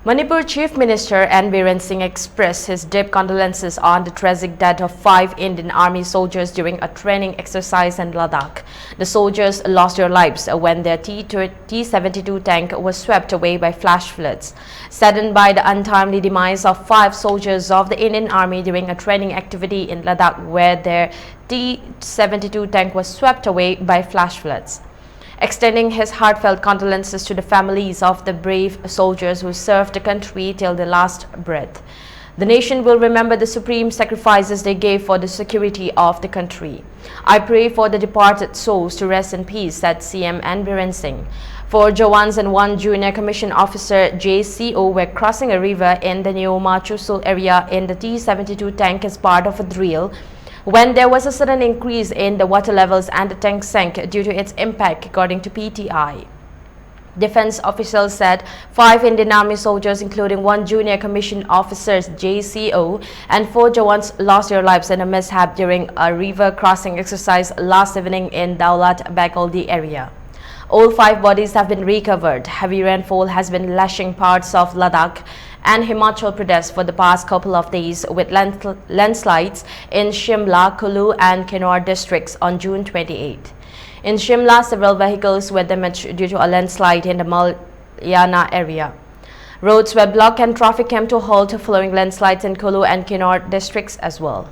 Manipur Chief Minister N.Biren Singh expressed his deep condolences on the tragic death of 5 Indian Army soldiers during a training exercise in Ladakh. The soldiers lost their lives when their T-72 tank was swept away by flash floods. Saddened by the untimely demise of 5 soldiers of the Indian Army during a training activity in Ladakh, where their T-72 tank was swept away by flash floods. Extending his heartfelt condolences to the families of the brave soldiers who served the country till their last breath. The nation will remember the supreme sacrifices they gave for the security of the country. I pray for the departed souls to rest in peace, said CM N.Biren Singh. 4 Jawans and 1 junior commissioned officer JCO were crossing a river in the new Machusul area in the T-72 tank as part of a drill, when there was a sudden increase in the water levels and the tank sank due to its impact, according to PTI. Defense officials said 5 Indian Army soldiers, including 1 junior commissioned officer JCO and 4 Jawans, lost their lives in a mishap during a river crossing exercise last evening in Daulat Bakoldi area. All 5 bodies have been recovered. Heavy rainfall has been lashing parts of Ladakh and Himachal Pradesh for the past couple of days, with landslides in Shimla, Kulu and Kinnaur districts on June 28. In Shimla, several vehicles were damaged due to a landslide in the Malyana area. Roads were blocked and traffic came to a halt following landslides in Kulu and Kinnaur districts as well.